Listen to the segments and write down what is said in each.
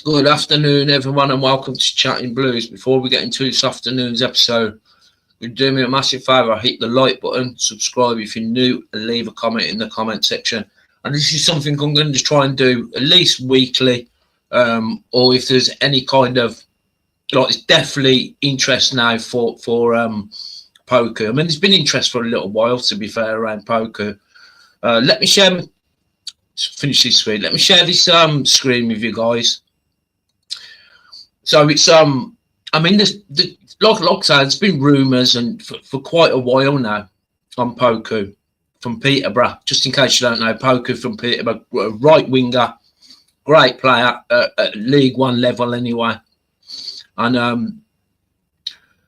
Good afternoon, everyone, and welcome to Chatting Blues. Before we get into this afternoon's episode, you'd do me a massive favour. Hit the like button, subscribe if you're new, and leave a comment in the comment section. And this is something I'm going to try and do at least weekly, or if there's any kind of it's definitely interest now for Poku. I mean, there's been interest for a little while, to be fair, around Poku. Let me share. Finish this screen. Let me share this screen with you guys. So it's I mean, like I said, there's been rumours and for quite a while now on Poku from Peterborough. Just in case you don't know, Poku from Peterborough, right winger, great player at League One level anyway. And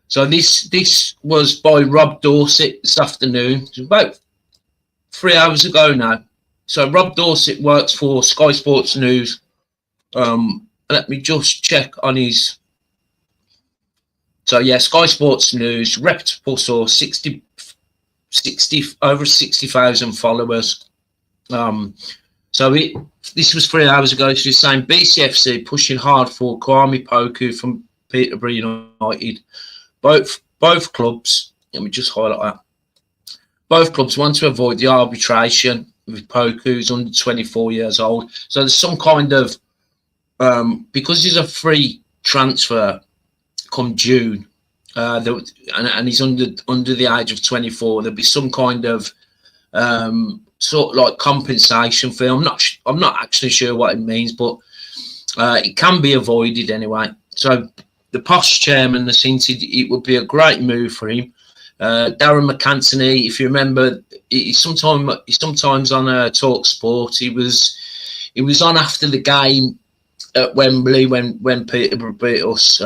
so this was by Rob Dorset this afternoon. It was about 3 hours ago now. So Rob Dorset works for Sky Sports News. Let me just check on his. So yeah, Sky Sports News, reputable source, 60 over 60,000 followers. So this was 3 hours ago. So he's saying BCFC pushing hard for Kwame Poku from Peterborough United. Both clubs. Let me just highlight that. Both clubs want to avoid the arbitration with Poku, who's under 24 years old. So there's some kind of because he's a free transfer come June, and he's under the age of 24. There'll be some kind of sort of like compensation fee. I'm not actually sure what it means, but it can be avoided anyway. So the Posh chairman has hinted it would be a great move for him. Darren McAntony, if you remember, he's sometimes on Talk Sport. He was on after the game at Wembley when Peterborough beat us.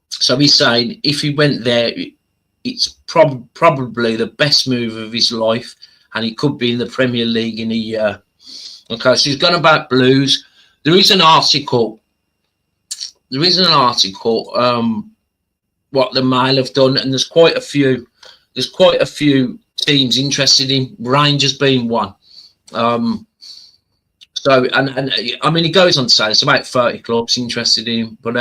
So he's saying if he went there, it's probably the best move of his life, and he could be in the Premier League in a year. Okay, so he's gone about Blues. There is an article. What the Mail have done, and there's quite a few teams interested in, Rangers being one. So and I mean, he goes on to say there's about 30 clubs interested in him, but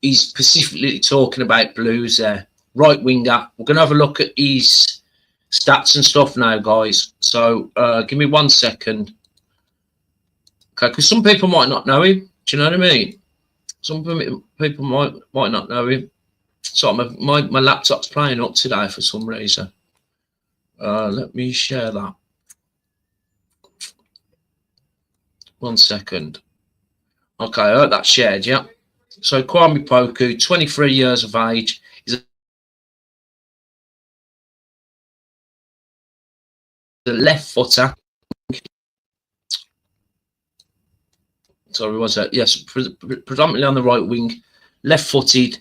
he's specifically talking about Blues there. Right winger. We're gonna have a look at his stats and stuff now, guys. So give me 1 second. Okay, because some people might not know him. Do you know what I mean? Some people might not know him. So my laptop's playing up today for some reason. Let me share that. 1 second. Okay, that's shared, yeah. So Kwame Poku, 23 years of age. He's a left footer. Sorry, was that? Yes, predominantly on the right wing, left footed.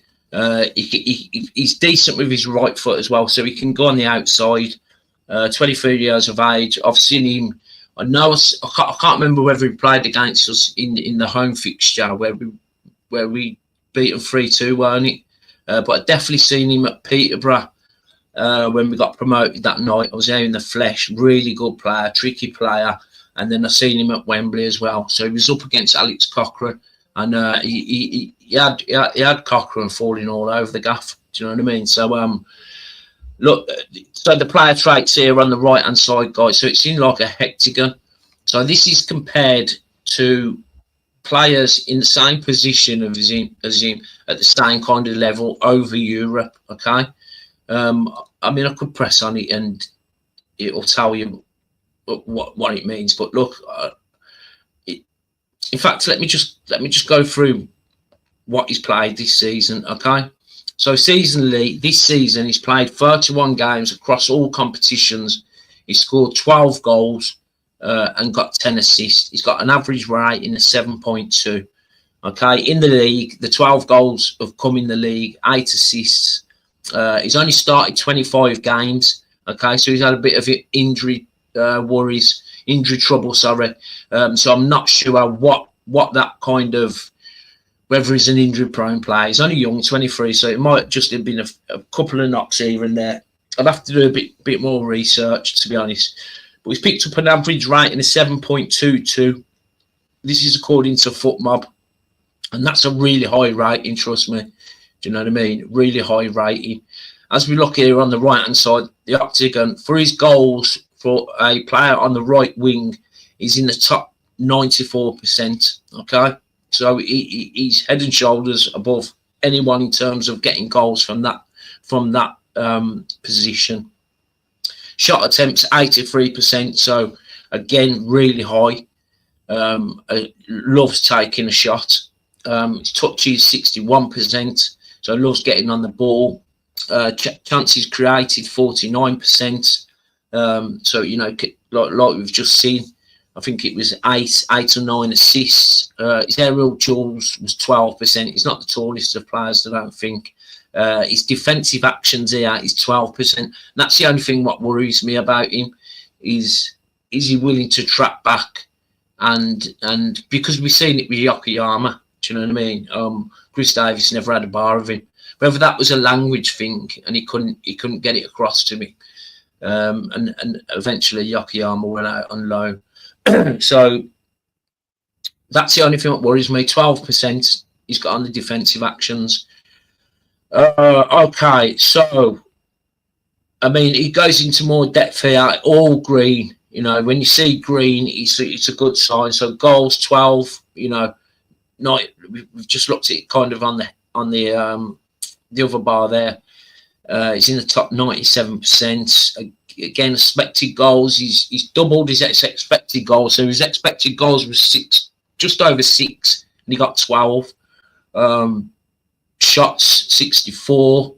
He's decent with his right foot as well, so he can go on the outside. 23 years of age. I've seen him. I can't remember whether he played against us in the home fixture where we beat him 3-2, weren't it? But I've definitely seen him at Peterborough when we got promoted that night. I was there in the flesh. Really good player, tricky player. And then I seen him at Wembley as well. So he was up against Alex Cochrane, and he had Cochrane falling all over the gaff. Do you know what I mean? So look, so the player traits here on the right hand side, guys. So it's in like a hectagon. So this is compared to players in the same position as him at the same kind of level over Europe. Okay, I mean, I could press on it and it'll tell you what it means. But look, in fact, let me just go through what he's played this season. Okay. So seasonally, this season, he's played 31 games across all competitions. He scored 12 goals and got 10 assists. He's got an average rating of 7.2. Okay, in the league, the 12 goals have come in the league, 8 assists. He's only started 25 games. Okay, so he's had a bit of injury trouble. Sorry. So I'm not sure what that kind of, whether he's an injury-prone player. He's only young, 23, so it might just have been a couple of knocks here and there. I'd have to do a bit more research, to be honest. But he's picked up an average rating of 7.22. This is according to FootMob. and that's a really high rating, trust me. Do you know what I mean? Really high rating. As we look here on the right hand side, the Octagon, for his goals for a player on the right wing, he's in the top 94%. Okay, so he's head and shoulders above anyone in terms of getting goals from that position. Shot attempts 83%, so again really high. Loves taking a shot. His touches 61%, so loves getting on the ball. Chances created 49%. So like we've just seen, I think it was eight or nine assists. His aerial duels was 12%. He's not the tallest of players, I don't think. His defensive actions here is 12%. That's the only thing what worries me about him is he willing to track back, and because we've seen it with Yokoyama, do you know what I mean? Chris Davis never had a bar of him. Whether that was a language thing and he couldn't get it across to me, and eventually Yokoyama went out on loan. So that's the only thing that worries me. 12% he's got on the defensive actions. Okay, so I mean, he goes into more depth here. All green, you know. When you see green, it's a good sign. So goals 12. You know, not we've just looked at it kind of on the other bar there. He's in the top 97%. Again, expected goals. He's doubled his expected goals. So his expected goals was 6, just over 6, and he got 12. Shots 64.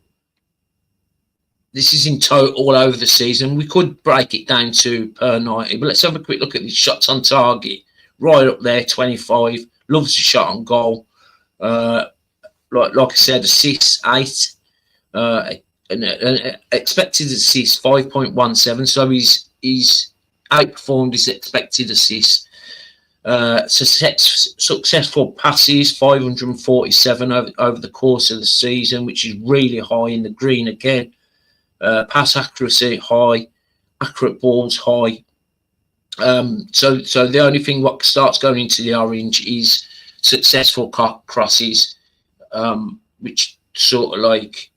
This is in total all over the season. We could break it down to per 90, but let's have a quick look at these shots on target. Right up there, 25. Loves a shot on goal. Like I said, assists 8. And expected assist 5.17. So he's outperformed his expected assist. Successful passes 547 over the course of the season, which is really high in the green again. Pass accuracy high, accurate balls high. So the only thing what starts going into the orange is successful crosses, which sort of like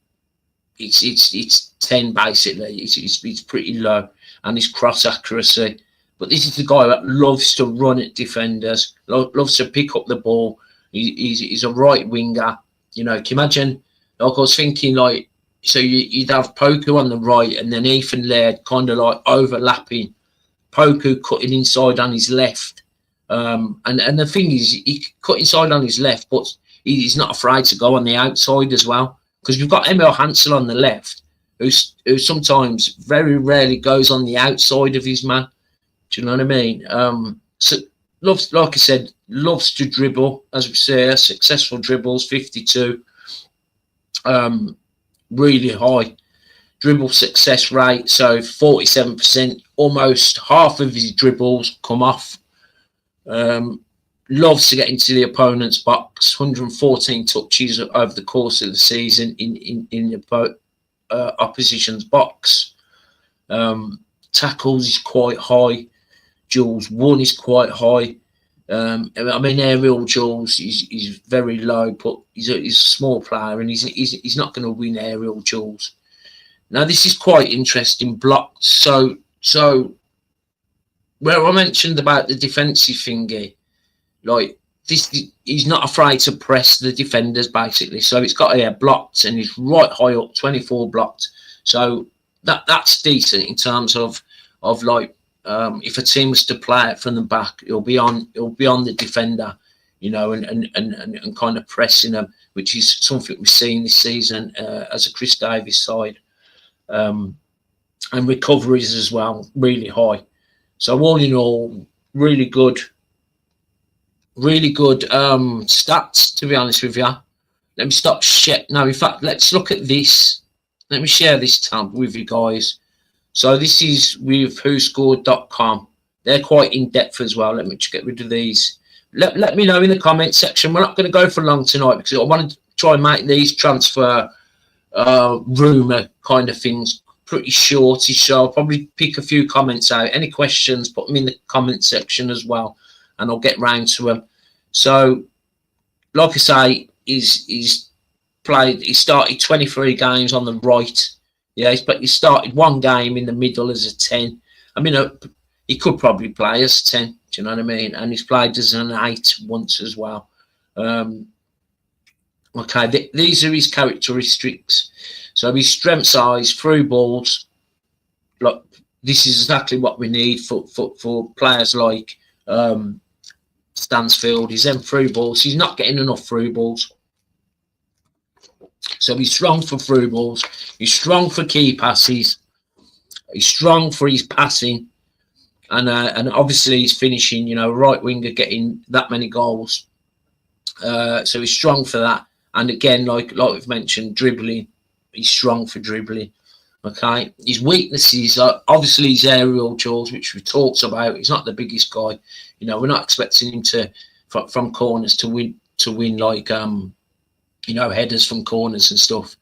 it's 10 basically. It's pretty low, and his cross accuracy. But this is the guy that loves to run at defenders, loves to pick up the ball. He's a right winger. You know, can you imagine? Like I was thinking, like, so you'd have Poku on the right, and then Ethan Laird kind of like overlapping. Poku cutting inside on his left. And the thing is, he cut inside on his left, but he's not afraid to go on the outside as well. Because you've got Emil Hansel on the left, who sometimes very rarely goes on the outside of his man. Do you know what I mean? So loves, like I said, loves to dribble, as we say, successful dribbles, 52. Really high dribble success rate, so 47%. Almost half of his dribbles come off. Loves to get into the opponent's box. 114 touches over the course of the season in the opposition's box. Tackles is quite high. Duels 1 is quite high. I mean, aerial duels is very low, but he's a small player, and he's not going to win aerial duels. Now, this is quite interesting. Blocked. So where I mentioned about the defensive thingy, like this, he's not afraid to press the defenders basically. So it's got here blocked, and he's right high up, 24 blocked. So that's decent in terms of like. If a team was to play it from the back, it'll be on the defender, you know, and kind of pressing them, which is something we've seen this season as a Chris Davis side, and recoveries as well, really high. So all in all, really good stats, to be honest with you. Let me stop shit. No, in fact, let's look at this. Let me share this tab with you guys. So this is with whoscored.com. They're quite in-depth as well. Let me just get rid of these. Let me know in the comment section. We're not going to go for long tonight because I want to try and make these transfer rumour kind of things pretty shortish. So I'll probably pick a few comments out. Any questions, put them in the comment section as well, and I'll get round to them. So like I say, he's played. He started 23 games on the right. Yeah, but he started one game in the middle as a 10. I mean, he could probably play as 10. Do you know what I mean? And he's played as an 8 once as well. Okay, these are his characteristics. So his strength size, through balls. Look, this is exactly what we need for players like Stansfield. He's them through balls. He's not getting enough through balls. So he's strong for through balls. He's strong for key passes. He's strong for his passing. And obviously he's finishing, you know, right winger getting that many goals. So he's strong for that. And again, like we've mentioned, dribbling. He's strong for dribbling. Okay. His weaknesses are obviously his aerial duels, which we talked about. He's not the biggest guy. You know, we're not expecting him to from corners to win like you know, headers from corners and stuff.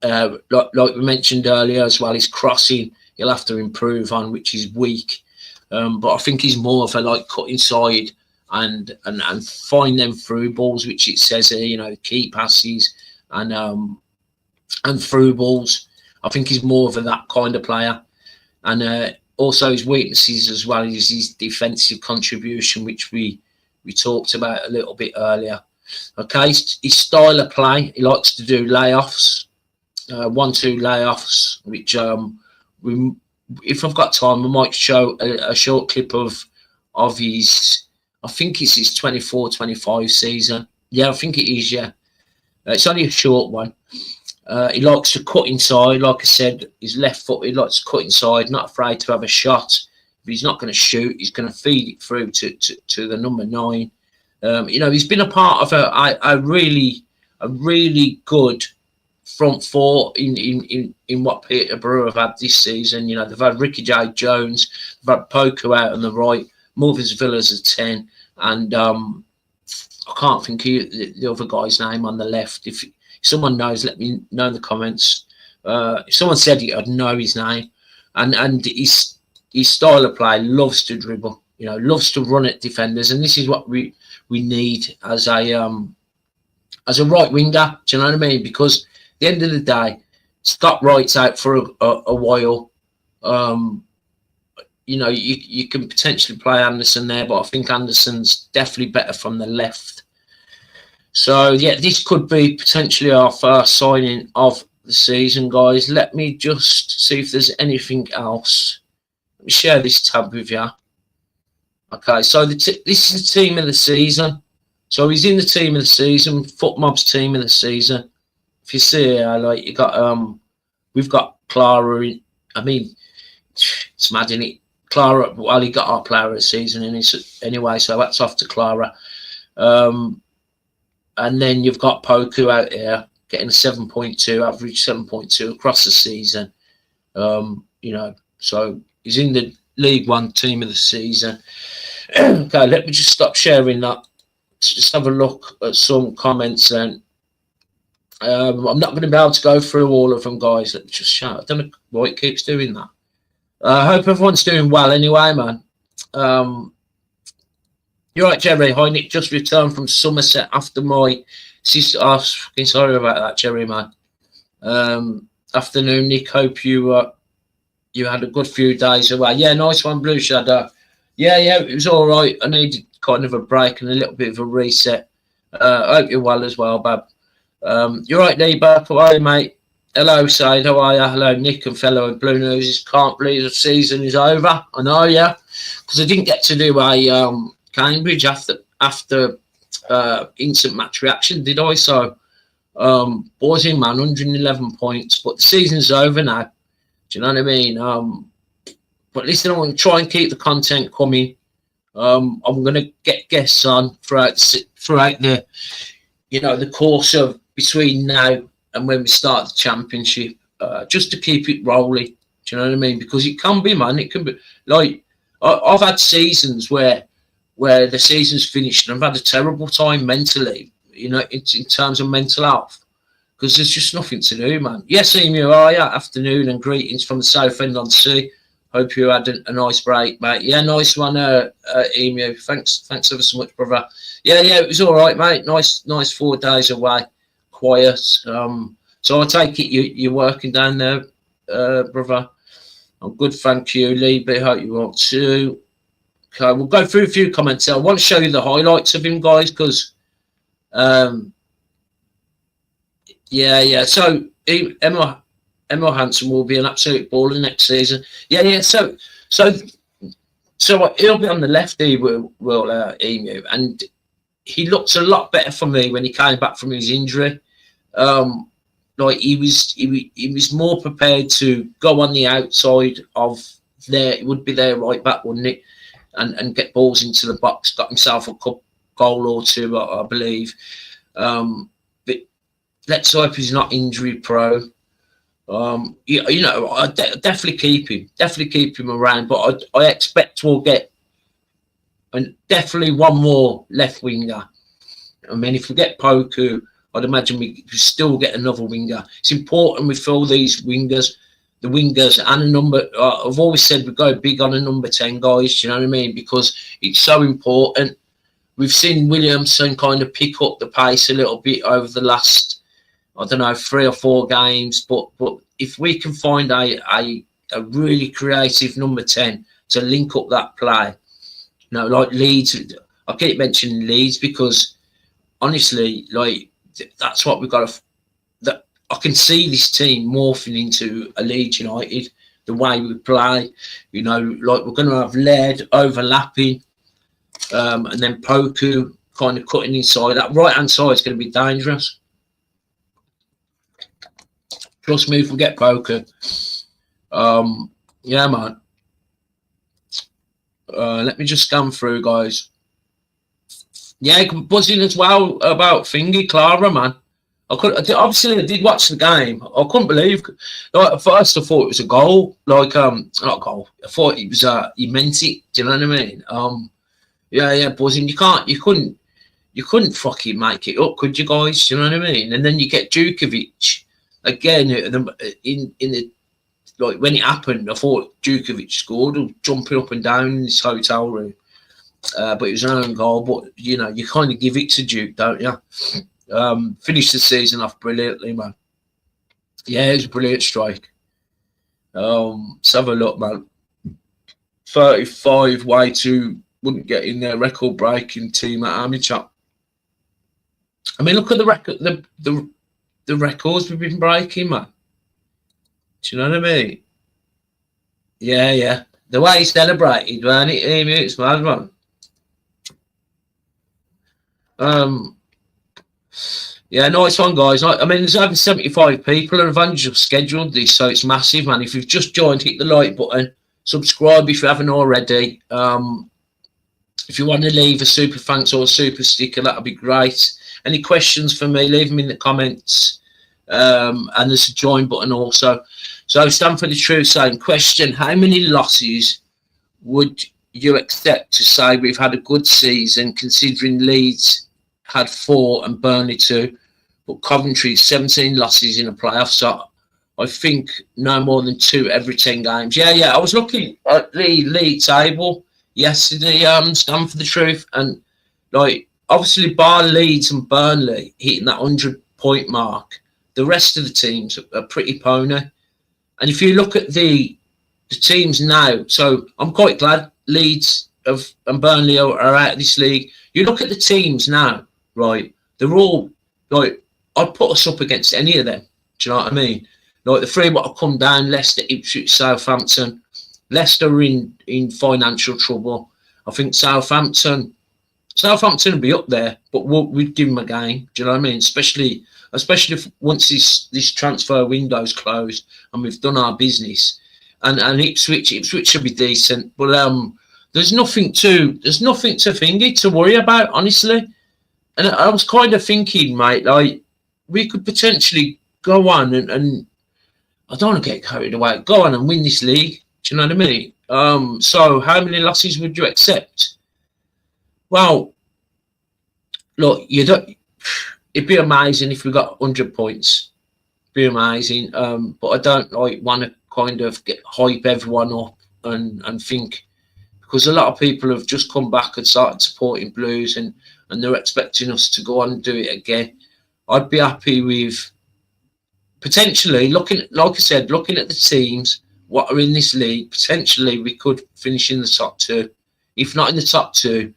Like we mentioned earlier as well, his crossing he'll have to improve on, which is weak. But I think he's more of a like cut inside and find them through balls, which it says here, you know, key passes and through balls. I think he's more of that kind of player. And also his weaknesses as well is his defensive contribution, which we talked about a little bit earlier. Okay, his style of play, he likes to do layoffs, 1-2 layoffs, which if I've got time, I might show a short clip of his, I think it's his 24-25 season. Yeah, I think it is, yeah. It's only a short one. He likes to cut inside, like I said, he's left foot, he likes to cut inside, not afraid to have a shot. If he's not going to shoot, he's going to feed it through to the number 9. You know, he's been a part of a really good front four in what Peterborough have had this season. You know, they've had Ricky J. Jones, they've had Poku out on the right, Mothers Villas at 10, and I can't think of the other guy's name on the left. If someone knows, let me know in the comments. If someone said it, I'd know his name. And his style of play, loves to dribble, you know, loves to run at defenders, and this is what we need as a right winger. Do you know what I mean? Because at the end of the day, Scott Wright's out for a while. You know, you can potentially play Anderson there, but I think Anderson's definitely better from the left. So yeah, this could be potentially our first signing of the season, guys. Let me just see if there's anything else. Let me share this tab with you. Okay, so this is the team of the season. So he's in the team of the season, Footmob's team of the season. If you see here, like you got we've got Clara in, I mean, it's mad, isn't it? Clara, well, he got our player of the season in his, anyway, so that's off to Clara. And then you've got Poku out here getting a 7.2, average 7.2 across the season. You know, so he's in the League One team of the season. Okay, let me just stop sharing that. Let's just have a look at some comments then. I'm not going to be able to go through all of them, guys. Let me just shout. I don't know why it keeps doing that. I hope everyone's doing well anyway, man. You're right, Jerry. Hi, Nick. Just returned from Somerset after my sister. Oh, fucking sorry about that, Jerry, man. Afternoon, Nick. Hope you had a good few days away. Yeah, nice one, Blue Shadow. Yeah, it was all right. I needed kind of a break and a little bit of a reset. I hope you're well as well, Bab. You're right, Neighbour. How are you, mate? Hello, Said. How are you? Hello, Nick and fellow Blue Noses. Can't believe the season is over. I know, yeah, because I didn't get to do a Cambridge after instant match reaction, did I? So, buzzing, man, 111 points. But the season's over now. Do you know what I mean? But listen, I'm going to try and keep the content coming. I'm going to get guests on throughout the, you know, the course of between now and when we start the championship, just to keep it rolling. Do you know what I mean? Because it can be, man. It can be like I've had seasons where the season's finished and I've had a terrible time mentally. You know, in terms of mental health, because there's just nothing to do, man. Yes, Emu, how are you? Afternoon and greetings from the South End on Sea. Hope you had a nice break, mate. Yeah, nice one, Emu. Thanks ever so much, brother. Yeah, it was all right, mate. Nice 4 days away, quiet. So I take it you're working down there, brother. I'm good, thank you, Lee. But I hope you are too. Okay, we'll go through a few comments. I want to show you the highlights of him, guys, because yeah. So Emma Hansen will be an absolute baller next season. Yeah. So he'll be on the left. He will Emu, and he looks a lot better for me when he came back from his injury. Like he was more prepared to go on the outside of it would be their right back, wouldn't it? And get balls into the box. Got himself a cup goal or two, I believe. But let's hope he's not injury prone. I definitely keep him around. But I expect we'll get definitely one more left winger. I mean, if we get Poku, I'd imagine we still get another winger. It's important we fill these wingers. The wingers and a number. I've always said we go big on a number 10, guys. You know what I mean? Because it's so important. We've seen Williamson kind of pick up the pace a little bit over the last, 3 or 4 games. But if we can find a really creative number 10 to link up that play, like Leeds. I keep mentioning Leeds because honestly, like that's what we've got to. I can see this team morphing into a Leeds United, the way we play. Like we're going to have Laird overlapping, and then Poku kind of cutting inside. That right-hand side is going to be dangerous. Trust me, if we get Poku. Yeah, man. Let me just scan through, guys. Yeah, buzzing as well about Thingy Clara, man. I did watch the game. I couldn't believe. Like at first, I thought it was a goal. Like not a goal. I thought it was. He meant it. Do you know what I mean? Yeah, buzzing. You couldn't fucking make it up, could you, guys? Do you know what I mean? And then you get Djukovic again in the like when it happened. I thought Djukovic scored, jumping up and down in his hotel room. But it was an own goal. But you kind of give it to Duke, don't you? Finished the season off brilliantly, man. Yeah, it was a brilliant strike. Let's have a look, man. 35 way to wouldn't get in their record breaking team at Army Chap. I mean, look at the record, the records we've been breaking, man. Do you know what I mean? Yeah. The way he celebrated, man, it's mad, man. Yeah, nice one, guys. I mean, there's over 75 people and I've only just scheduled this, so it's massive, man. If you've just joined, hit the like button. Subscribe if you haven't already. If you want to leave a super thanks or a super sticker, that'd be great. Any questions for me, leave them in the comments. And there's a join button also. So Stand for the Truth saying, question, how many losses would you accept to say we've had a good season considering Leeds had 4 and Burnley 2, but Coventry 17 losses in a playoff, so I think no more than 2 every 10 games. Yeah, I was looking at the league table yesterday, Stand for the Truth, and like obviously bar Leeds and Burnley hitting that 100-point mark, the rest of the teams are pretty pony. And if you look at the teams now, so I'm quite glad Leeds and Burnley are out of this league. You look at the teams now, right? They're all like, I'd put us up against any of them. Do you know what I mean? Like the 3 what have come down: Leicester, Ipswich, Southampton. Leicester are in financial trouble. I think Southampton will be up there, but we'd give them a game. Do you know what I mean? Especially if once this transfer window's closed and we've done our business. And Ipswich should be decent, but there's nothing to think to worry about, honestly. And I was kind of thinking, mate, like we could potentially go on and I don't want to get carried away. Go on and win this league. Do you know what I mean? So how many losses would you accept? Well, look, it'd be amazing if we got 100 points. It'd be amazing. But I don't want to kind of hype everyone up and think, because a lot of people have just come back and started supporting Blues, and they're expecting us to go on and do it again. I'd be happy with potentially looking, like I said, looking at the teams what are in this league. Potentially, we could finish in the top 2, if not in the top 2,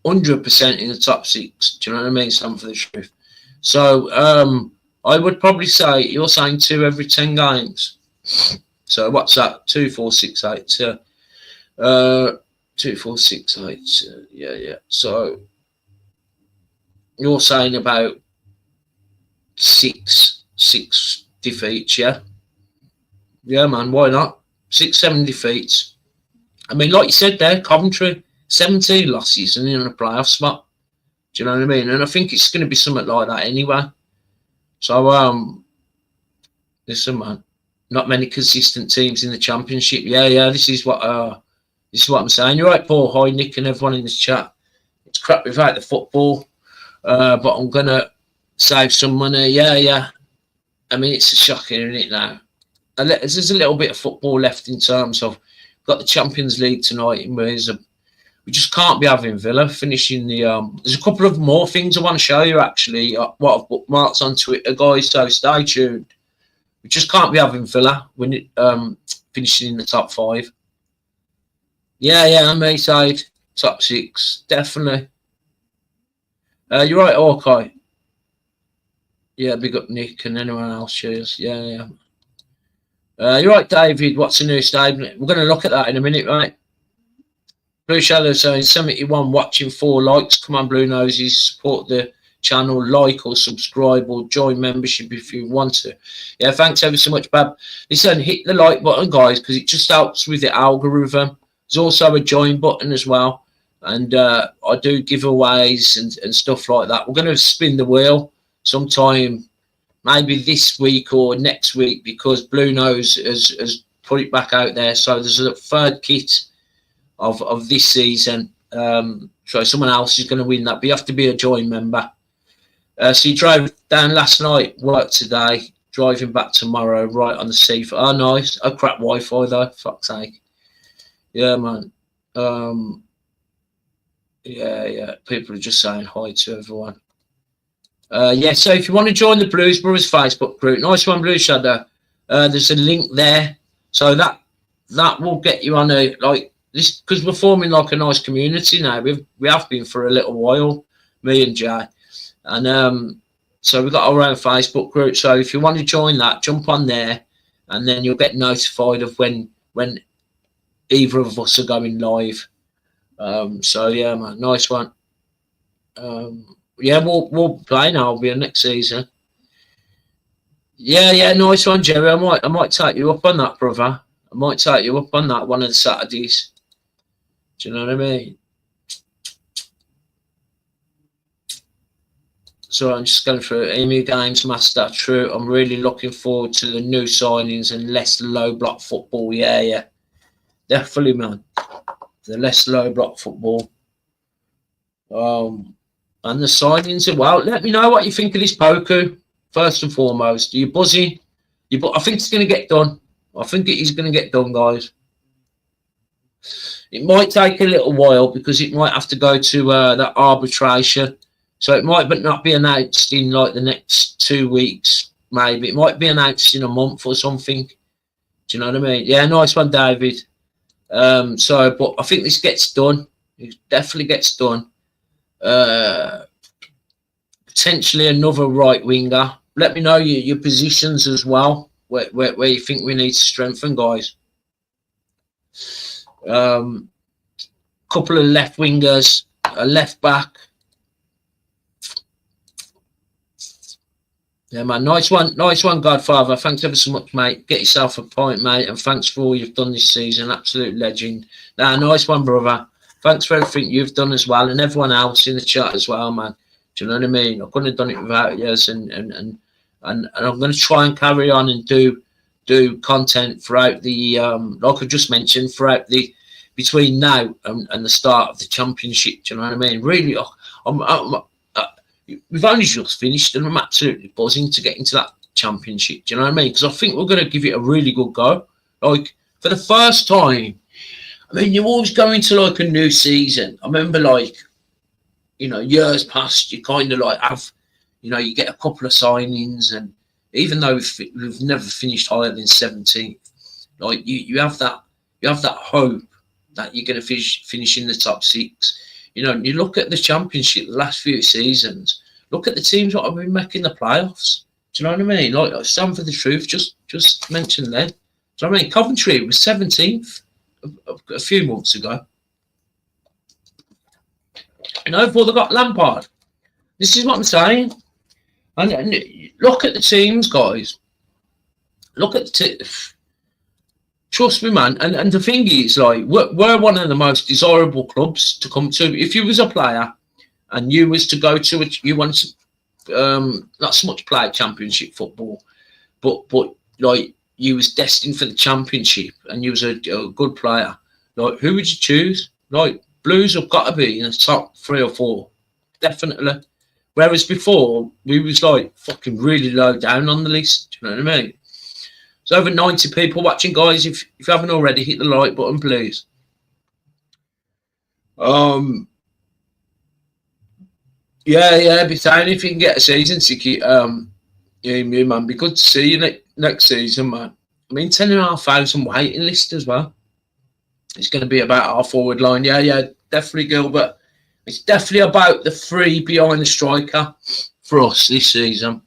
100% in the top 6. Do you know what I mean? Some for the truth. So I would probably say you're saying 2 every 10 games. So what's that? 2, 4, 6, 8. 2, 4, 6, 8. Yeah. So you're saying about six defeats, yeah? Yeah, man, why not? 6, 7 defeats. I mean, like you said there, Coventry, 17 losses and in a playoff spot. Do you know what I mean? And I think it's going to be something like that anyway. So, listen, man, not many consistent teams in the Championship. Yeah, this is what I'm saying. You're right, Paul. Hi, Nick, and everyone in this chat. It's crap without the football, but I'm going to save some money. Yeah. I mean, it's a shocker, isn't it, now? There's a little bit of football left in terms of got the Champions League tonight, and we just can't be having Villa finishing the. There's a couple of more things I want to show you, actually, what I've bookmarked on Twitter, guys, so stay tuned. We just can't be having Villa finishing in the top 5. Yeah, on my side, top 6, definitely. You're right, Hawkeye. Yeah, big up Nick and anyone else. Cheers. Yeah. You're right, David. What's the new statement? We're going to look at that in a minute, right? Blue Shadow saying 71 watching, 4 likes. Come on, Blue Noses, support the channel, like or subscribe or join membership if you want to. Yeah, thanks ever so much, Bab. Listen, hit the like button, guys, because it just helps with the algorithm. There's also a join button as well, and I do giveaways and stuff like that. We're going to spin the wheel sometime, maybe this week or next week, because Blue Nose has put it back out there. So there's a 3rd kit of this season. So someone else is going to win that, but you have to be a join member. So you drove down last night, work today, driving back tomorrow, right on the seafront. Oh, nice. Oh, crap Wi-Fi though, fuck's sake. Yeah, man. Yeah. People are just saying hi to everyone. Yeah, so if you want to join the Blues Brothers Facebook group, nice one, Blue Shadow. There's a link there, so that will get you on a like this, because we're forming like a nice community now. We have been for a little while, me and Jay, and so we've got our own Facebook group. So if you want to join that, jump on there, and then you'll get notified of when either of us are going live. So yeah, man, nice one. Yeah, we'll play now. It'll be next season. Yeah, nice one, Jerry. I might take you up on that, brother. I might take you up on that one of the Saturdays. Do you know what I mean? So I'm just going through Emu Games Master. True. I'm really looking forward to the new signings and less low block football. Yeah. Definitely, man. The less low block football. And the signings are well. Let me know what you think of this Poku. First and foremost, are you buzzing? I think it's going to get done. I think it is going to get done, guys. It might take a little while because it might have to go to that arbitration. So it might not be announced in like the next 2 weeks, maybe. It might be announced in a month or something. Do you know what I mean? Yeah, nice one, David. But I think this gets done. It definitely gets done. Potentially another right winger. Let me know your positions as well, where you think we need to strengthen, guys. Couple of left wingers, a left back. Yeah, man, nice one, Godfather. Thanks ever so much, mate. Get yourself a pint, mate, and thanks for all you've done this season. Absolute legend. Nah, nice one, brother. Thanks for everything you've done as well, and everyone else in the chat as well, man. Do you know what I mean? I couldn't have done it without you, and I'm going to try and carry on and do content throughout the like I just mentioned, throughout the between now and the start of the championship. Do you know what I mean? Really, we've only just finished, and I'm absolutely buzzing to get into that championship. Do you know what I mean? Because I think we're going to give it a really good go. Like for the first time I mean, you always go into like a new season. I remember, like, years past, you kind of like have, you get a couple of signings, and even though we've never finished higher than 17th, like you have that hope that you're going to finish in the top six. You look at the championship the last few seasons. Look at the teams that have been making the playoffs. Do you know what I mean? Like Stand for the Truth, just mentioned then. Do you know what I mean? Coventry was 17th a few months ago. Before they got Lampard. This is what I'm saying. And look at the teams, guys. Look at the trust me, man. And the thing is, like, we're one of the most desirable clubs to come to. If you was a player and you was to go to it, you want to not so much play championship football, but like you was destined for the championship and you was a good player. Like, who would you choose? Like, Blues have got to be in the top 3 or 4, definitely. Whereas before we was like fucking really low down on the list. Do you know what I mean? There's over 90 people watching, guys. If you haven't already, hit the like button, please. Yeah, be saying if you can get a season ticket, yeah, man, be good to see you next season, man. I mean, 10,500 waiting list as well. It's going to be about our forward line. Yeah, definitely, Gilbert. It's definitely about the 3 behind the striker for us this season.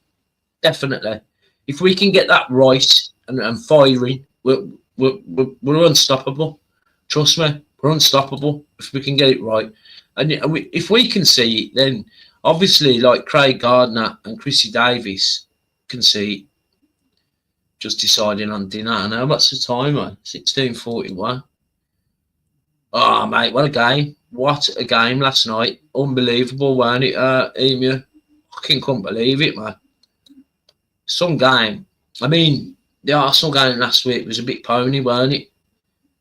Definitely. If we can get that right and firing, we're unstoppable. Trust me, we're unstoppable if we can get it right. And if we can see it, then obviously, like Craig Gardner and Chrissy Davis can see it. Just deciding on dinner. I know what's the time, man? 16:41. Oh, mate, what a game. What a game last night. Unbelievable, weren't it, Emu? Fucking couldn't believe it, man. Some game. I mean, the Arsenal game last week was a bit pony, weren't it?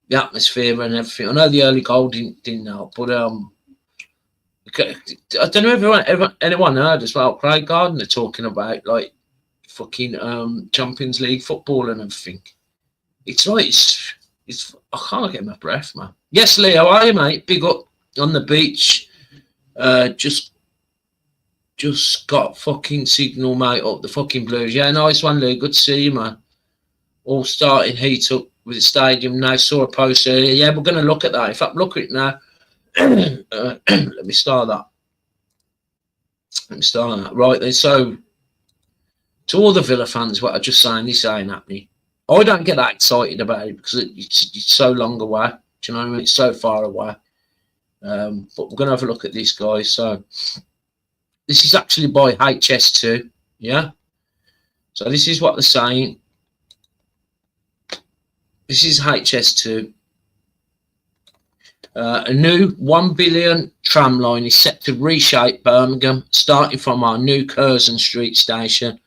The atmosphere and everything. I know the early goal didn't help, but I don't know if anyone heard as well. Craig Gardner talking about like fucking Champions League football and everything. It's like it's I can't get my breath, man. Yes, Lee, how are you, mate? Big up on the beach. Just got fucking signal, mate, up the fucking Blues. Yeah, nice one, Lee. Good to see you, man. All starting heat up with the stadium now. Saw a post earlier. Yeah, we're going to look at that. In fact, look at it now. Let me start that. Right then, so to all the Villa fans, what I just saying, this ain't happening. I don't get that excited about it because it's so long away. Do you know what I mean? It's so far away. But we're going to have a look at this, guys. So this is actually by HS2. Yeah. So this is what they're saying. This is HS2. A new 1 billion tram line is set to reshape Birmingham, starting from our new Curzon Street station.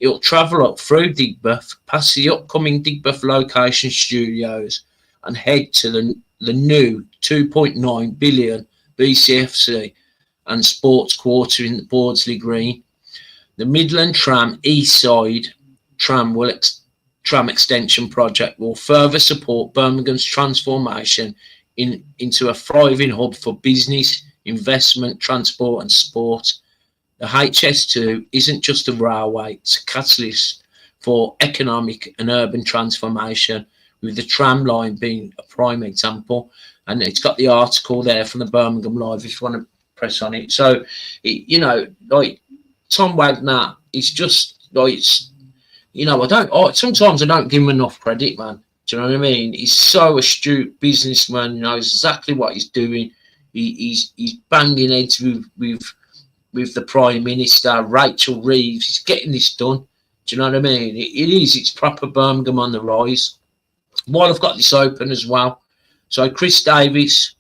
It'll travel up through Digbeth, past the upcoming Digbeth location studios, and head to the new 2.9 billion BCFC and sports quarter in the Bordsley Green. The Midland Tram East Side Tram extension project will further support Birmingham's transformation into a thriving hub for business, investment, transport and sport. The HS2 isn't just a railway, it's a catalyst for economic and urban transformation, with the tram line being a prime example. And it's got the article there from the Birmingham Live if you want to press on it. So, like Tom Wagner, it's just like, sometimes I don't give him enough credit, man. Do you know what I mean? He's so astute businessman, he knows exactly what he's doing. He's banging heads with the Prime Minister, Rachel Reeves. He's getting this done. Do you know what I mean? It's proper Birmingham on the rise. While I've got this open as well. So Chris Davis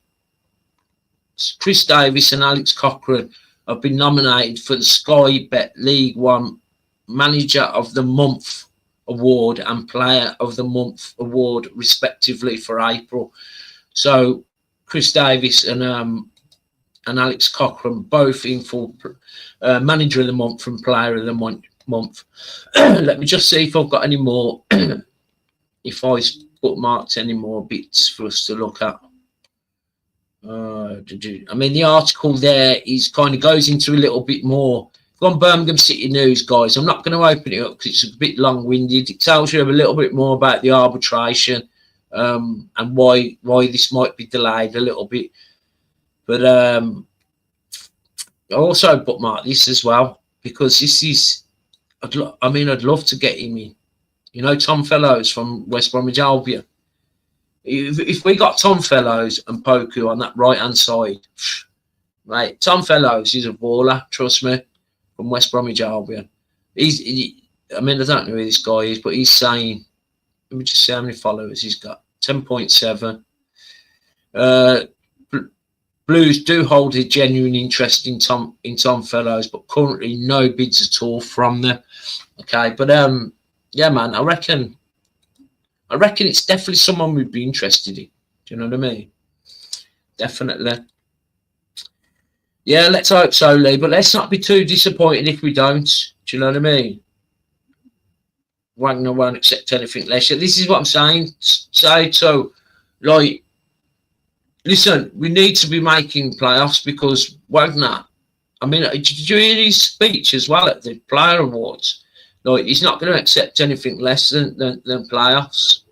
and Alex Cochrane have been nominated for the Sky Bet League One Manager of the Month Award and Player of the Month Award, respectively, for April. So Chris Davis and Alex Cochrane both in for Manager of the Month and Player of the Month. Let me just see if I've got any more, if I bookmarked any more bits for us to look at. I mean, the article there is kind of goes into a little bit more. On Birmingham City News, guys, I'm not going to open it up because it's a bit long-winded. It tells you a little bit more about the arbitration and why this might be delayed a little bit. But I also bookmarked this as well because this is. I'd love to get him in. You know, Tom Fellows from West Bromwich Albion. If we got Tom Fellows and Poku on that right-hand side, mate, Tom Fellows is a baller, trust me, from West Bromwich Albion. I don't know who this guy is, but he's saying, let me just see how many followers he's got. 10.7. Blues do hold a genuine interest in Tom Fellows, but currently no bids at all from them. Okay, but yeah, man, I reckon it's definitely someone we'd be interested in. Do you know what I mean? Definitely. Yeah, let's hope so, Lee. But let's not be too disappointed if we don't. Do you know what I mean? Wagner won't accept anything less. This is what I'm saying. So, like, listen, we need to be making playoffs because Wagner, I mean, did you hear his speech as well at the Player Awards? Like, he's not going to accept anything less than playoffs.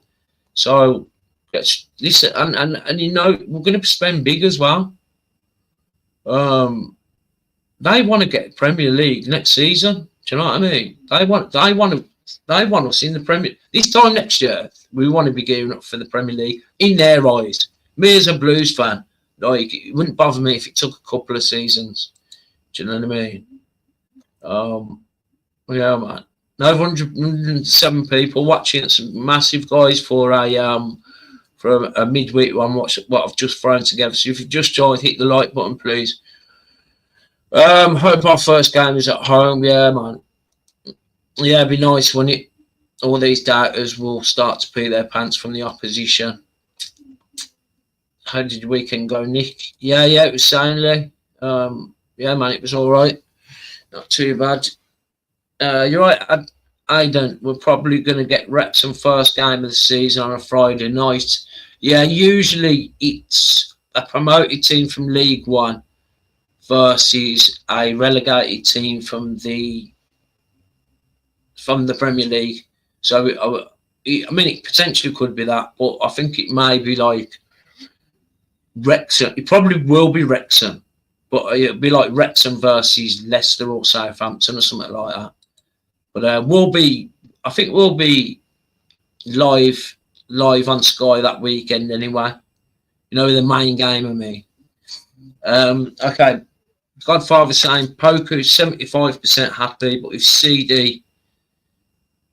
So, listen, and you know, we're going to spend big as well. They want to get Premier League next season. Do you know what I mean? They want us in the Premier. This time next year, we want to be gearing up for the Premier League in their eyes. Me as a Blues fan, like, it wouldn't bother me if it took a couple of seasons. Do you know what I mean? Yeah, man. 907 people watching. It's massive, guys, for a midweek one. What I've just thrown together. So if you've just joined, hit the like button, please. Hope our first game is at home. Yeah, man. Yeah, it'd be nice, wouldn't it? All these doubters will start to pee their pants from the opposition. How did the weekend go, Nick? Yeah, it was soundly. Yeah, man, it was all right. Not too bad. You're right. We're probably going to get Wrexham first game of the season on a Friday night. Yeah, usually it's a promoted team from League One versus a relegated team from the Premier League. So, I mean, it potentially could be that, but I think it may be like Wrexham. It probably will be Wrexham, but it'll be like Wrexham versus Leicester or Southampton or something like that. But I think we'll be live on Sky that weekend anyway. You know, the main game of me. Okay. Godfather saying Poku 75% happy, but if CD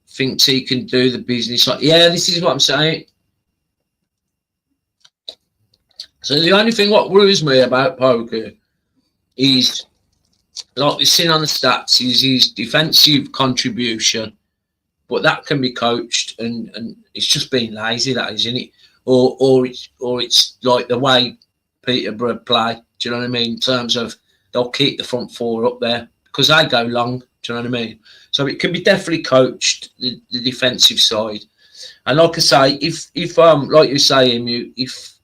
thinks he can do the business, like, yeah, this is what I'm saying. So the only thing what worries me about Poku is, like we've seen on the stats, is his defensive contribution, but that can be coached, and it's just being lazy, that is, isn't it? Or it's like the way Peterborough play. Do you know what I mean? In terms of they'll keep the front four up there because they go long. Do you know what I mean? So it can be definitely coached, the defensive side. And like I say, if like you're saying, if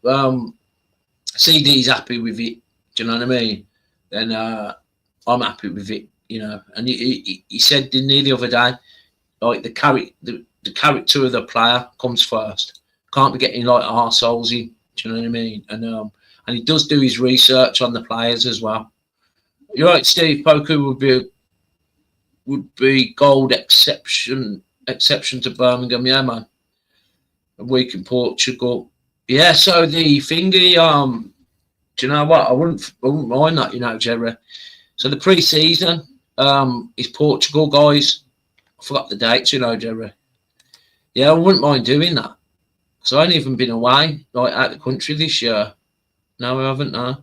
CD's happy with it, do you know what I mean? Then I'm happy with it, you know. And he said, didn't he, the other day, like the character of the player comes first. Can't be getting like arseholes in. Do you know what I mean? And he does do his research on the players as well. You're right, Steve. Poku would be gold exception to Birmingham. Yeah, man. A week in Portugal. Yeah. So the thingy. Do you know what? I wouldn't mind that. You know, Jerry. So the pre-season is Portugal, guys. I forgot the dates. You know, Jerry. Yeah, I wouldn't mind doing that. So I ain't even been away, like, out of the country this year. No, I haven't, no.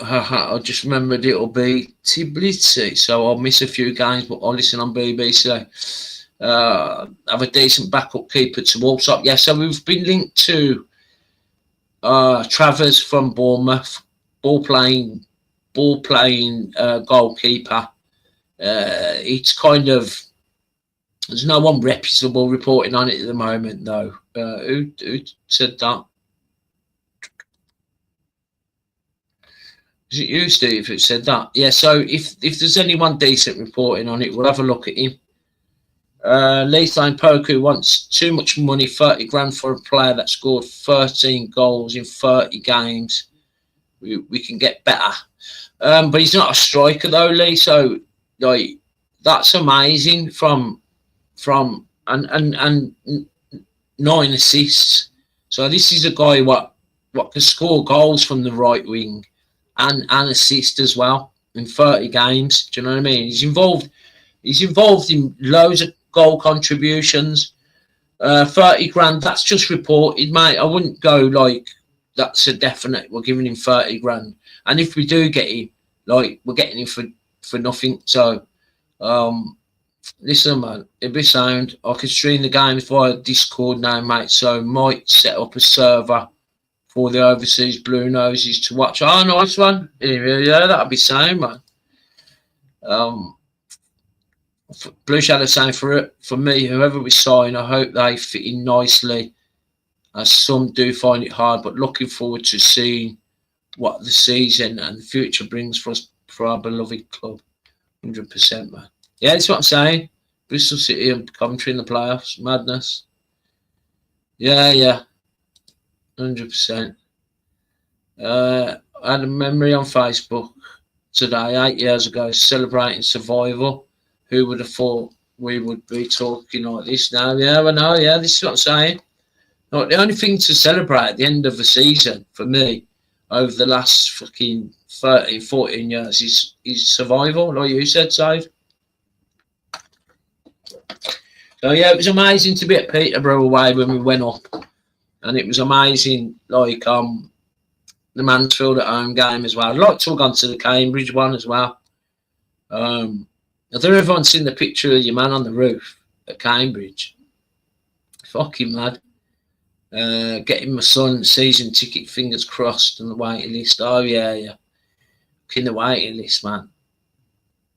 I just remembered it'll be Tbilisi, so I'll miss a few games, but I'll listen on BBC. Have a decent backup keeper to Walsall. Yeah, so we've been linked to Travers from Bournemouth, ball playing goalkeeper. It's kind of There's no one reputable reporting on it at the moment, though. Who said that? Is it you, Steve, who said that? Yeah, so if there's anyone decent reporting on it, we'll have a look at him. Leithline Poku wants too much money, 30 grand for a player that scored 13 goals in 30 games. We can get better. But he's not a striker though, Lee, so like that's amazing from and 9 assists. So this is a guy what can score goals from the right wing and assist as well in 30 games. Do you know what I mean? He's involved in loads of goal contributions. 30 grand, that's just reported, mate. I wouldn't go like that's a definite. We're giving him 30 grand. And if we do get him, like we're getting him for nothing. So listen, man, it'd be sound. I can stream the games via Discord now, mate. So might set up a server for the overseas Blue Noses to watch. Oh, nice one. Yeah, that'd be sound, man. Blue Shadow saying for me, whoever we sign, I hope they fit in nicely, as some do find it hard, but looking forward to seeing what the season and the future brings for us, for our beloved club. 100%, man. Yeah, that's what I'm saying. Bristol City and Coventry in the playoffs. Madness. Yeah. 100%. I had a memory on Facebook today, 8 years ago, celebrating survival. Who would have thought we would be talking like this now? Yeah, I know. Yeah, this is what I'm saying. Like, the only thing to celebrate at the end of the season for me over the last fucking 13, 14 years is survival, like you said, Save. So, yeah, it was amazing to be at Peterborough away when we went up. And it was amazing, like, the Mansfield at home game as well. I'd like to have gone to the Cambridge one as well. I don't know if everyone's seen the picture of your man on the roof at Cambridge. Fucking mad. Getting my son season ticket, fingers crossed, on the waiting list. Oh, yeah. In the waiting list, man.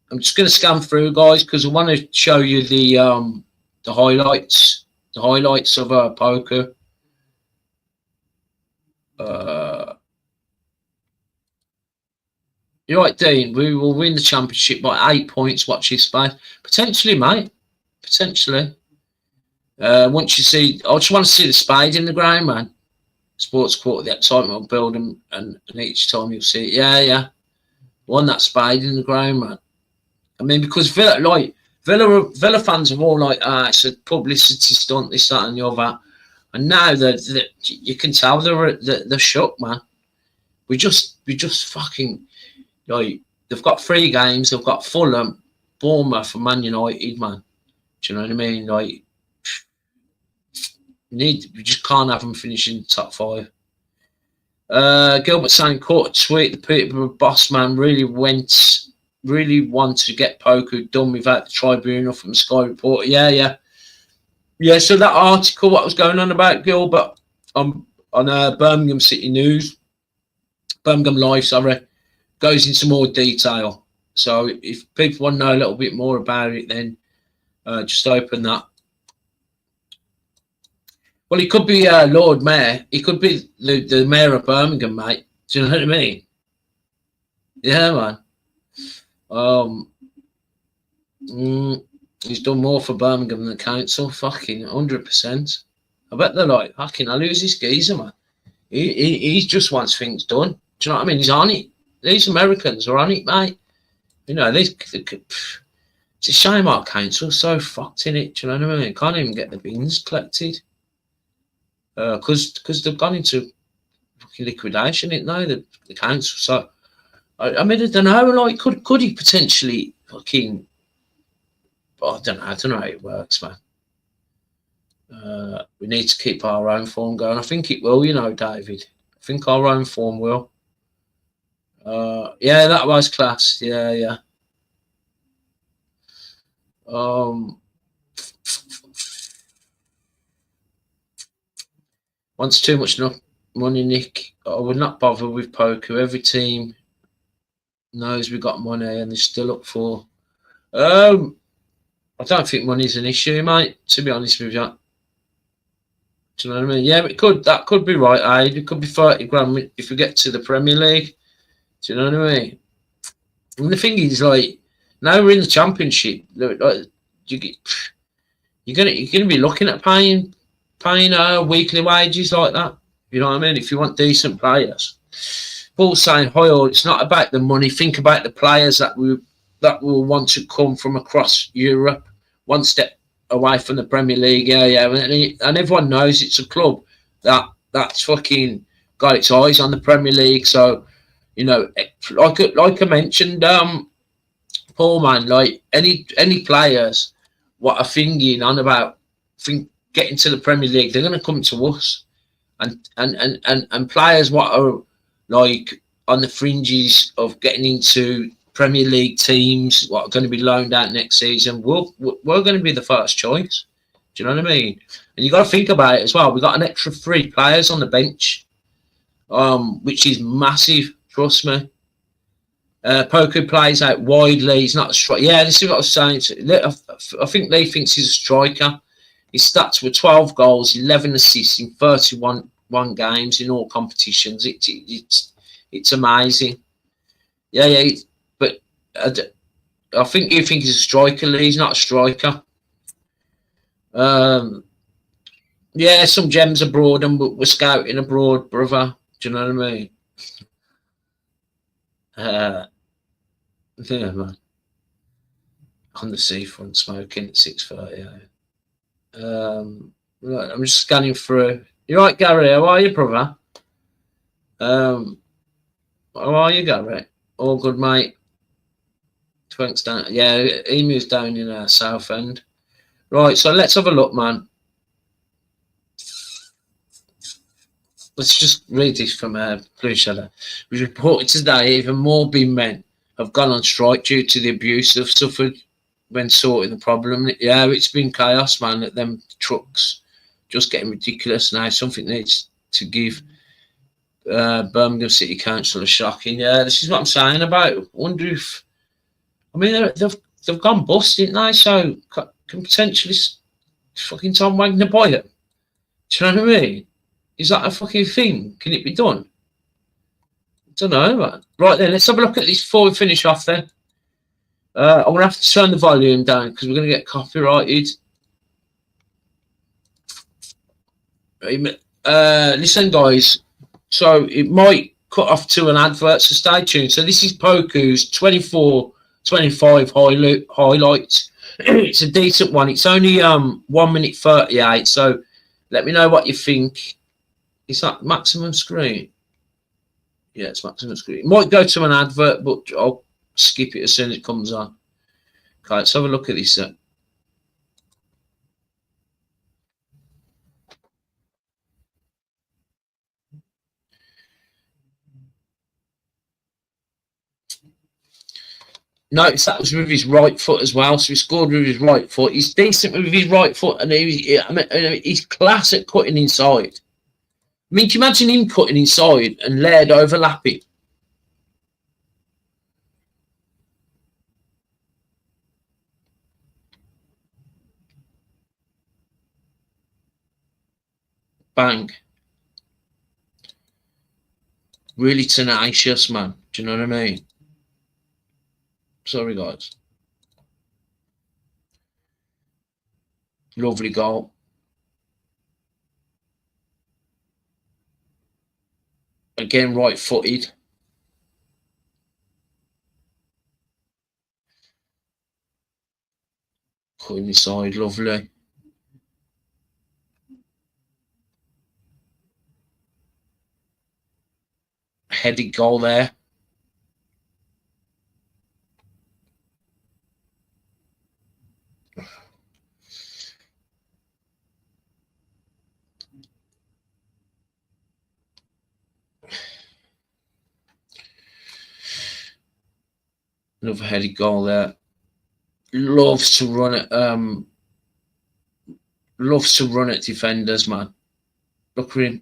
I'm just going to scan through, guys, because I want to show you the highlights. The highlights of Poku. You're right, Dean. We will win the championship by 8 points. Watch this space. Potentially, mate. Potentially. Once you see, I just want to see the spade in the ground, man. Sports quarter, the excitement will build, and each time you'll see it. Yeah. Want that spade in the ground, man. I mean, because Villa fans are all like, it's a publicity stunt, this, that, and the other. And now you can tell they're shook, man. We just fucking, like, they've got 3 games. They've got Fulham, Bournemouth, and Man United, man. Do you know what I mean? Like, we just can't have them finishing top 5. Gilbert saying, caught a tweet. The Peterborough boss man really wanted to get Poku done without the tribunal from Sky Reporter. Yeah. So that article, what was going on about Gilbert on Birmingham City News, Birmingham Live, sorry, goes into more detail. So if people want to know a little bit more about it, then just open that. Well, he could be Lord Mayor. He could be the Mayor of Birmingham, mate. Do you know what I mean? Yeah, man. He's done more for Birmingham than the council. Fucking 100%. I bet they're like, fucking, I lose this geezer, man. He just wants things done. Do you know what I mean? He's on it. These Americans are on it, mate. You know, it's a shame our council's so fucked in it. Do you know what I mean? Can't even get the bins collected. Because they've gone into fucking liquidation, ain't they? The council. So, I mean, I don't know. Like, could he potentially fucking? I don't know how it works, man. We need to keep our own form going. I think it will, you know, David. I think our own form will. Yeah, that was class. Yeah. Wants too much money, Nick. I would not bother with Poku. Every team knows we got money and they're still up for. I I don't think money's an issue, mate. To be honest with you, do you know what I mean? Yeah, it could. That could be right, eh? It could be 30 grand if we get to the Premier League. Do you know what I mean? And the thing is, like, now we're in the Championship. Like, you get, you're gonna be looking at paying weekly wages like that. You know what I mean? If you want decent players. Paul's saying, Hoyle, it's not about the money. Think about the players that will want to come from across Europe, one step away from the Premier League. Yeah. And everyone knows it's a club that's fucking got its eyes on the Premier League. So, you know, like I mentioned, Paul, man, like any players what are thinking on about getting to the Premier League, they're going to come to us. And players what are like on the fringes of getting into Premier League teams, what are going to be loaned out next season, we're going to be the first choice. Do you know what I mean? And you got to think about it as well. We got an extra 3 players on the bench, which is massive. Trust me. Poku plays out widely. He's not a striker. Yeah, this is what I was saying. I think Lee thinks he's a striker. His stats were 12 goals, 11 assists in 31 games in all competitions. It's amazing. Yeah. But I think you think he's a striker, Lee. He's not a striker. Yeah, some gems abroad, and we're scouting abroad, brother. Do you know what I mean? Yeah, man. On the seafront, smoking at 6:30. Right, I'm just scanning through. You right, Gary? How are you, brother? How are you, Gary? All good, mate. Thanks, down. Yeah, Emu's down in South End. Right, so let's have a look, man. Let's just read this from Blue Shadow. It was reported today even more bin men have gone on strike due to the abuse they've suffered when sorting the problem. Yeah, it's been chaos, man, at them trucks. Just getting ridiculous now. Something needs to give Birmingham City Council a shocking. Yeah, this is what I'm saying about. I wonder if, I mean, they've gone bust, didn't they? So can potentially fucking Tom Wagner buy it. Do you know what I mean? Is that a fucking thing? Can it be done? I don't know, man. Right then, let's have a look at this before we finish off then. I'm going to have to turn the volume down because we're going to get copyrighted. Listen, guys. So it might cut off to an advert, so stay tuned. So this is Poku's 24-25 highlights. It's a decent one. It's only 1 minute 38. So let me know what you think. Is that maximum screen? Yeah, it's maximum screen. It might go to an advert, but I'll skip it as soon as it comes on. Okay, let's have a look at this. Notice that was with his right foot as well, so he scored with his right foot. He's decent with his right foot, and he's class at cutting inside. I mean, can you imagine him cutting inside and Laird overlapping? Bang. Really tenacious, man. Do you know what I mean? Sorry, guys. Lovely goal. Again, right-footed. Cutting inside, lovely. Headed goal there. Another headed goal there. Loves to run at defenders, man. Look at him.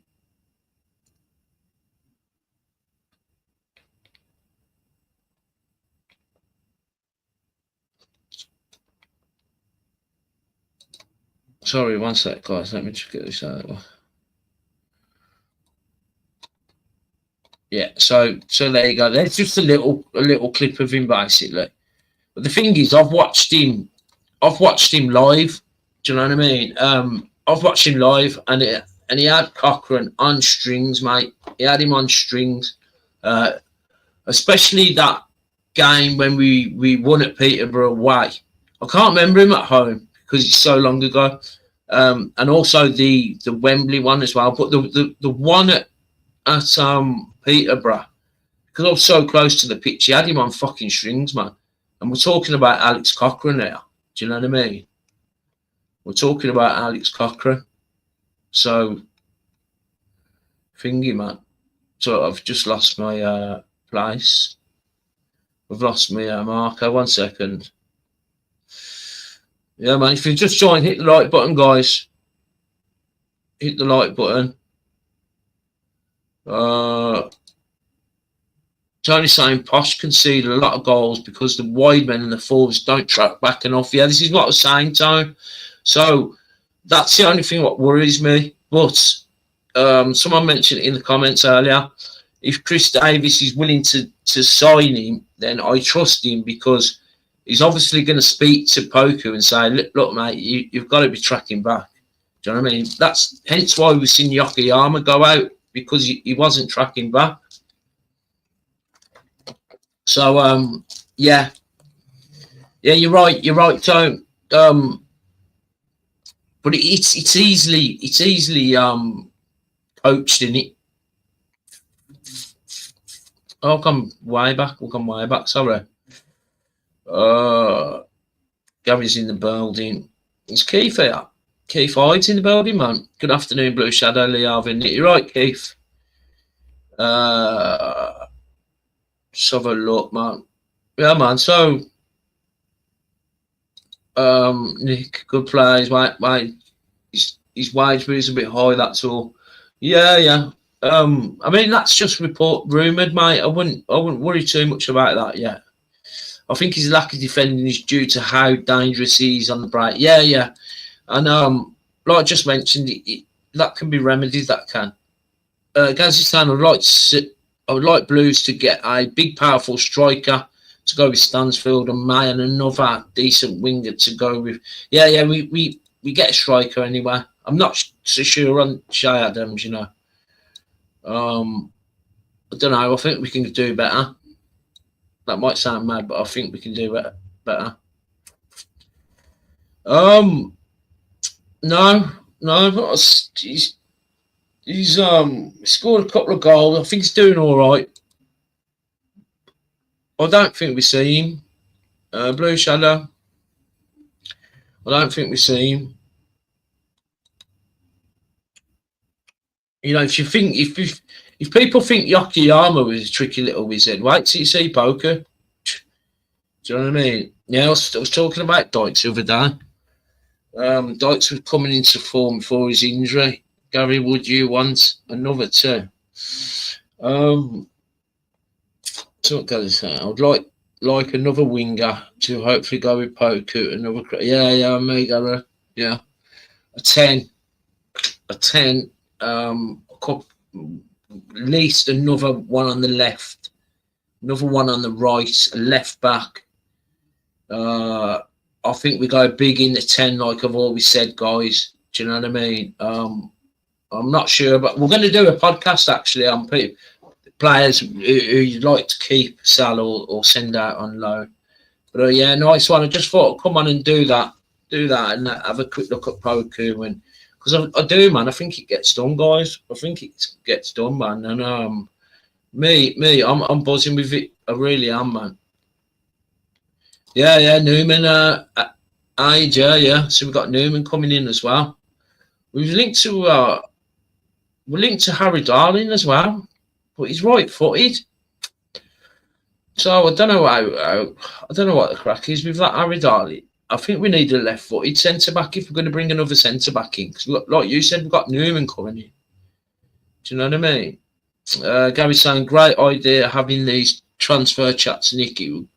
Sorry, one sec, guys. Let me just get this out. Yeah, so there you go. There's just a little clip of him basically. But the thing is, I've watched him live. Do you know what I mean? I've watched him live, and he had Cochrane on strings, mate. He had him on strings, especially that game when we won at Peterborough away. I can't remember him at home because it's so long ago, and also the Wembley one as well. But the one at Peterborough, because I was so close to the pitch, he had him on fucking strings, man. And we're talking about Alex Cochrane now. Do you know what I mean? We're talking about Alex Cochrane. So, thingy, man. So I've just lost my place. I've lost my marker. 1 second. Yeah, man. If you just join, hit the like button, guys. Hit the like button. Tony saying Posh conceded a lot of goals because the wide men and the forwards don't track back enough. Yeah, this is what I was saying, Tony. So that's the only thing what worries me. But someone mentioned in the comments earlier, if Chris Davis is willing to sign him, then I trust him because he's obviously going to speak to Poku and say, look mate, you've got to be tracking back. Do you know what I mean? That's hence why we've seen Yokoyama go out, because he wasn't tracking back. So yeah, you're right, Tone. But it's easily coached, in it. Oh, I'll come way back. Sorry. Gary's in the building. It's Keith here. Keith Hyde's in the building, man. Good afternoon, Blue Shadow, Lee Arvin. You're right, Keith. Just have a look, man. Yeah, man. So, Nick, good plays. His wage is a bit high. That's all. Yeah. I mean, that's just rumoured, mate. I wouldn't worry too much about that yet. I think his lack of defending is due to how dangerous he is on the break. Yeah. And like I just mentioned, that can be remedied. That can. Gazistan, I would like Blues to get a big, powerful striker to go with Stansfield and May, and another decent winger to go with. Yeah. We get a striker anyway. I'm not so sure on Shay Adams, you know. I don't know. I think we can do better. That might sound mad, but I think we can do better. No. He's scored a couple of goals. I think he's doing all right. I don't think we see him. Blue Shadow. I don't think we see him. You know, if people think Yokoyama was a tricky little wizard, wait till you see Poku. Do you know what I mean? Yeah, I was talking about Dykes the other day. Dykes was coming into form before his injury. Gary, would you want another two? So what goes I would like another winger to hopefully go with Poku. Another, yeah, me, Gary. Yeah, a 10. At least another one on the left, another one on the right, a left back. I think we go big in the 10, like I've always said, guys. Do you know what I mean? I'm not sure, but we're going to do a podcast actually on players who you'd like to keep, sell, or send out on loan. But yeah, nice one. I just thought I'd come on and do that, and have a quick look at Poku, and because I do, man. I think it gets done, guys. I think it gets done, man. And I'm buzzing with it. I really am, man. Yeah, Newman. Yeah. So we've got Newman coming in as well. We're linked to Harry Darling as well, but he's right-footed. So I don't know what the crack is with that Harry Darling. I think we need a left-footed centre-back if we're going to bring another centre-back in. Because like you said, we've got Newman coming in. Do you know what I mean? Gary's saying, great idea having these transfer chats, Nick. It will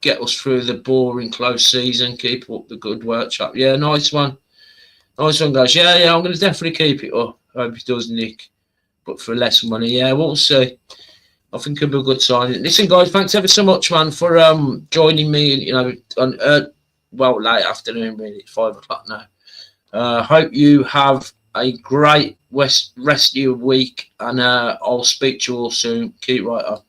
get us through the boring close season. Keep up the good work, chap. Yeah, nice one. Nice one, guys. Yeah, I'm going to definitely keep it up. I hope he does, Nick. But for less money, yeah, we'll see. I think it'll be a good sign. Listen, guys, thanks ever so much, man, for joining me. You know, on late afternoon, really, 5 o'clock now. Hope you have a great rest of your week, and I'll speak to you all soon. Keep right up.